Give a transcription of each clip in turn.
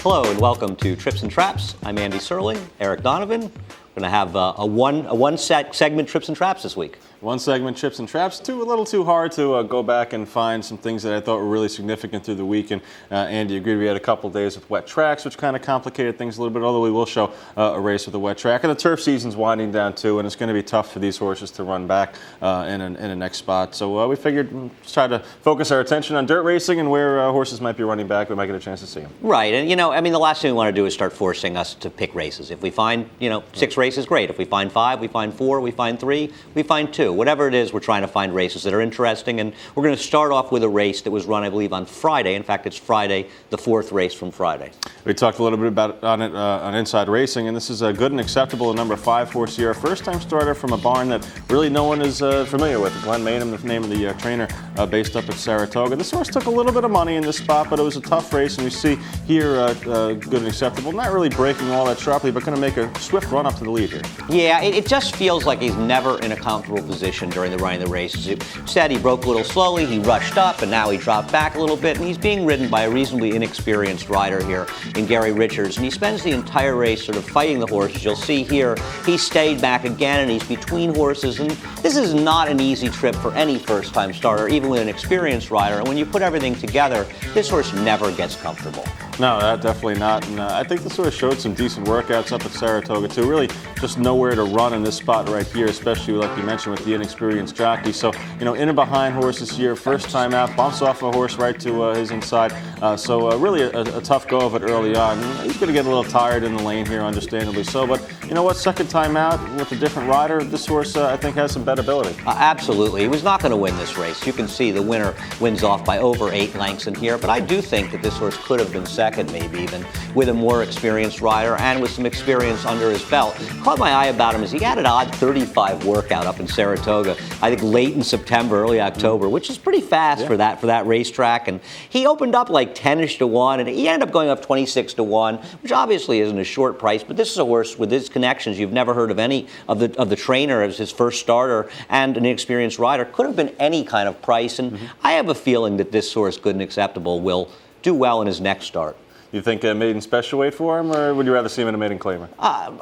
Hello and welcome to Trips and Traps. I'm Andy Serling, Eric Donovan. We're going to have a one segment Trips and Traps this week. One segment, Trips and Traps. A little too hard to go back and find some things that I thought were really significant through the week. And Andy agreed we had a couple days with wet tracks, which kind of complicated things a little bit, although we will show a race with a wet track. And the turf season's winding down too, and it's going to be tough for these horses to run back in a next spot. So we figured let's try to focus our attention on dirt racing and where horses might be running back. We might get a chance to see them. Right. And, the last thing we want to do is start forcing us to pick races. If we find, 6 races, great. If we find 5, we find 4, we find 3, we find 2. Whatever it is, we're trying to find races that are interesting, and we're going to start off with a race that was run, I believe, on Friday. In fact, it's Friday, the 4th race from Friday. We talked a little bit about it on Inside Racing, and this is a good and acceptable number 5 for Sierra, first-time starter from a barn that really no one is familiar with. Glenn Maynham, the name of the trainer, based up at Saratoga. This horse took a little bit of money in this spot, but it was a tough race, and we see here good and acceptable, not really breaking all that sharply, but going to make a swift run up to the lead here. Yeah, it just feels like he's never in a comfortable position during the running of the race. Instead, he broke a little slowly, he rushed up, and now he dropped back a little bit, and he's being ridden by a reasonably inexperienced rider here in Gary Richards, and he spends the entire race sort of fighting the horse. As you'll see here, he stayed back again, and he's between horses, and this is not an easy trip for any first-time starter, even with an experienced rider, and when you put everything together, this horse never gets comfortable. No, definitely not. And I think this sort of showed some decent workouts up at Saratoga, too. Really just nowhere to run in this spot right here, especially, like you mentioned, with the inexperienced jockey. So, in and behind horses here, first time out, bumps off a horse right to his inside. So really a tough go of it early on. He's going to get a little tired in the lane here, understandably so. But you know what? Second time out with a different rider, this horse, I think, has some bet ability. Absolutely. He was not going to win this race. You can see the winner wins off by over 8 lengths in here. But I do think that this horse could have been second, maybe even, with a more experienced rider and with some experience under his belt. Caught my eye about him is he had an odd 35 workout up in Saratoga, I think late in September, early October, which is pretty fast for that racetrack. And he opened up like 10-ish to 1, and he ended up going up 26 to 1, which obviously isn't a short price, but this is a horse with his connections. You've never heard of any of the trainer as his first starter and an experienced rider. Could have been any kind of price, and I have a feeling that this horse, Good and Acceptable, will do well in his next start. You think a maiden special weight for him, or would you rather see him in a maiden claimer?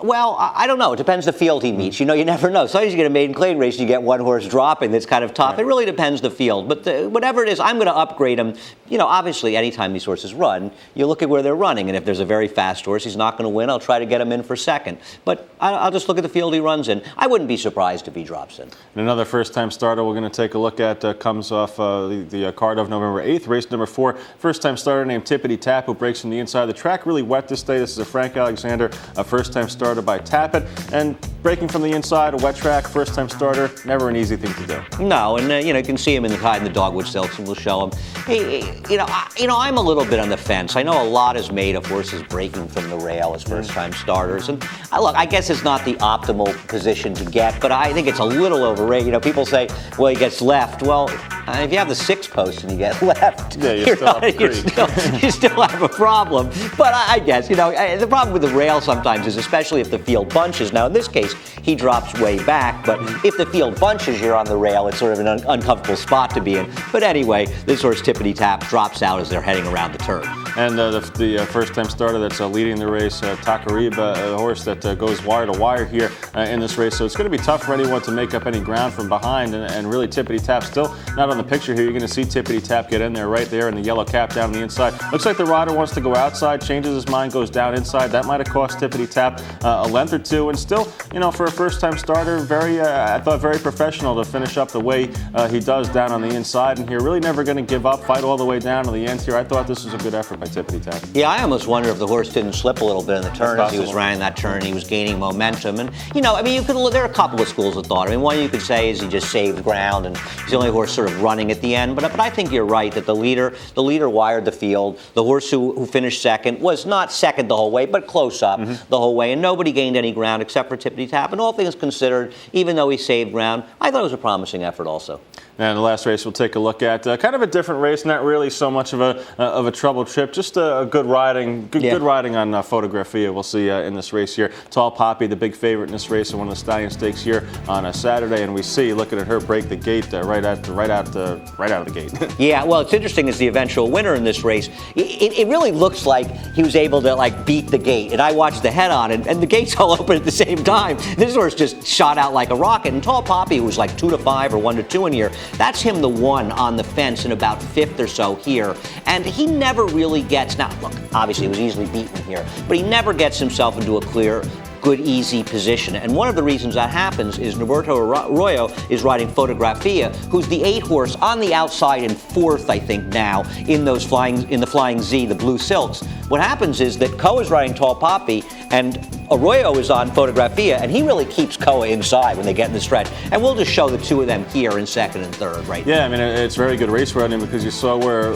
Well, I don't know. It depends the field he meets. You never know. Sometimes you get a maiden claim race, you get one horse dropping that's kind of tough. Right. It really depends the field. But whatever it is, I'm going to upgrade him. Obviously, anytime these horses run, you look at where they're running. And if there's a very fast horse, he's not going to win. I'll try to get him in for second. But I'll just look at the field he runs in. I wouldn't be surprised if he drops in. And another first-time starter we're going to take a look at comes off the card of November 8th, race number 4. First-time starter named Tippity Tap, who breaks from the inside of the track. Really wet this day. This is a Frank Alexander, a first-time starter by Tappet. And breaking from the inside, a wet track, first-time starter, never an easy thing to do. No, and you can see him in the dogwood stilts, and we'll show him. I'm a little bit on the fence. I know a lot is made of horses breaking from the rail as first-time starters, and I guess it's not the optimal position to get, but I think it's a little overrated. People say, well, he gets left. Well, if you have the 6 post and you get left, you still have a problem. But I guess, the problem with the rail sometimes is, especially if the field bunches. Now, in this case, he drops way back, but if the field bunches, you're on the rail. It's sort of an uncomfortable spot to be in. But anyway, this horse, Tippity Tap, drops out as they're heading around the turn. And the first-time starter that's leading the race, Takariba, a horse that goes wire to wire here in this race. So it's going to be tough for anyone to make up any ground from behind. And really, Tippity Tap still not on the picture here. You're going to see Tippity Tap get in there right there in the yellow cap down on the inside. Looks like the rider wants to go outside, changes his mind, goes down inside. That might have cost Tippity Tap a length or two. And still, for a first-time starter, I thought very professional to finish up the way he does down on the inside. And here, really never going to give up, fight all the way down to the end here. I thought this was a good effort by Tippity Tap. Yeah, I almost wonder if the horse didn't slip a little bit in the turn as he was running that turn. He was gaining momentum. And, there are a couple of schools of thought. One you could say is he just saved ground and he's the only horse sort of running at the end. But I think you're right that the leader wired the field. The horse who finished second was not second the whole way, but close up the whole way. And nobody gained any ground except for Tippity Tap. And all things considered, even though he saved ground, I thought it was a promising effort also. And the last race we'll take a look at, kind of a different race, not really so much of a trouble trip, just a good riding, good riding on Photografia. We'll see in this race here. Tall Poppy, the big favorite in this race, and one of the Stallion Stakes here on a Saturday, and we see, looking at her break the gate right out of the gate. Yeah, well, it's interesting as the eventual winner in this race. It really looks like he was able to beat the gate, and I watched the head-on, and the gates all open at the same time. This horse just shot out like a rocket, and Tall Poppy was like 2-5 or 1-2 in here. That's him the one on the fence in about 5th or so here. And he never really gets, now look, obviously he was easily beaten here, but he never gets himself into a clear, good, easy position. And one of the reasons that happens is Norberto Arroyo is riding Photografia, who's the 8 horse on the outside in 4th, I think now, in the Flying Z, the Blue Silks. What happens is that Koa is riding Tall Poppy, and Arroyo is on Photografia, and he really keeps Koa inside when they get in the stretch. And we'll just show the two of them here in 2nd and 3rd right now. Yeah, I mean, it's very good race riding because you saw where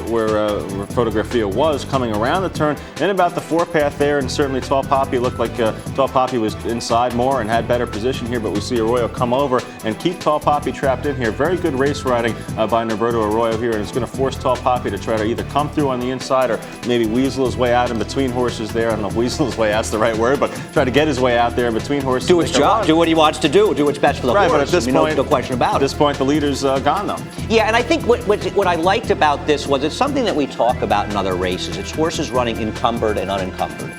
Photografia was coming around the turn in about the 4 path there, and certainly Tall Poppy looked like Tall Poppy was inside more and had better position here, but we see Arroyo come over and keep Tall Poppy trapped in here. Very good race riding by Norberto Arroyo here, and it's going to force Tall Poppy to try to either come through on the inside or maybe weasel his way out in between horses there. I don't know if weasel his way out's the right word, but try to get his way out there in between horses. Do his job, do what he wants to do what's best for the horse. But at this point, no question about it. At this point, the leader's gone, though. Yeah, and I think what I liked about this was it's something that we talk about in other races. It's horses running encumbered and unencumbered.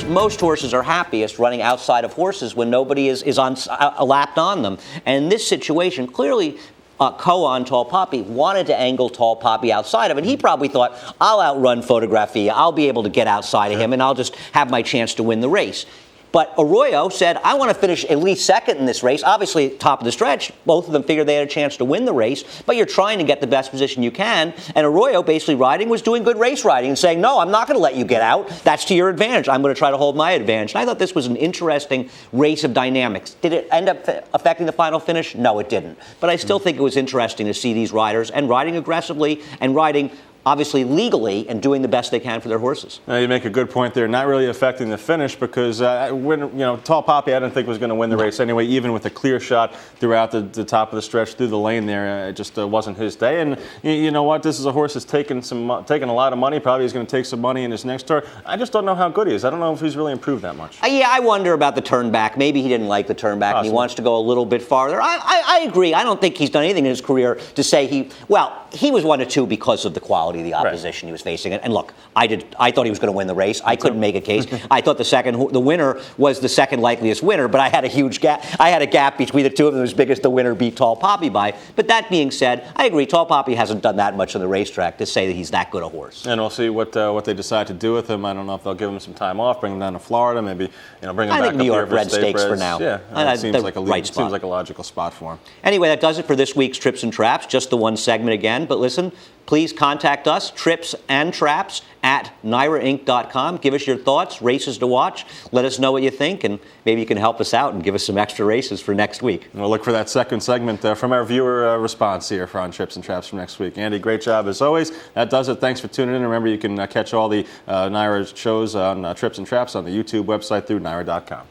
Most horses are happiest running outside of horses when nobody is lapped on them. And in this situation, clearly, Koa on Tall Poppy wanted to angle Tall Poppy outside of it. He probably thought, I'll outrun Photografia, I'll be able to get outside of him, and I'll just have my chance to win the race. But Arroyo said, I want to finish at least 2nd in this race. Obviously, top of the stretch, both of them figured they had a chance to win the race, but you're trying to get the best position you can. And Arroyo, basically riding, was doing good race riding and saying, no, I'm not going to let you get out. That's to your advantage. I'm going to try to hold my advantage. And I thought this was an interesting race of dynamics. Did it end up affecting the final finish? No, it didn't. But I still think it was interesting to see these riders and riding aggressively and riding obviously legally and doing the best they can for their horses. You make a good point there. Not really affecting the finish because Tall Poppy I didn't think was going to win the race anyway, even with a clear shot throughout the top of the stretch through the lane there. It just wasn't his day. And you know what? This is a horse that's taken a lot of money. Probably he's going to take some money in his next start. I just don't know how good he is. I don't know if he's really improved that much. Yeah, I wonder about the turn back. Maybe he didn't like the turn back and he wants to go a little bit farther. I agree. I don't think he's done anything in his career to say he was 1-2 because of the quality of the opposition he was facing. And look, I thought he was going to win the race. I couldn't make a case. I thought the winner was the second likeliest winner, but I had a huge gap. I had a gap between the two of them as big as the winner beat Tall Poppy by. But that being said, I agree. Tall Poppy hasn't done that much on the racetrack to say that he's that good a horse. And we'll see what they decide to do with him. I don't know if they'll give him some time off, bring him down to Florida, maybe bring him back up here. I think New York bred stakes for now. Yeah, it seems like a logical spot for him. Anyway, that does it for this week's Trips and Traps. Just the one segment again, but listen. Please contact us, Trips and Traps, at NYRAInc.com. Give us your thoughts, races to watch. Let us know what you think, and maybe you can help us out and give us some extra races for next week. We'll look for that second segment from our viewer response here on Trips and Traps for next week. Andy, great job as always. That does it. Thanks for tuning in. Remember, you can catch all the NYRA shows on Trips and Traps on the YouTube website through NYRA.com.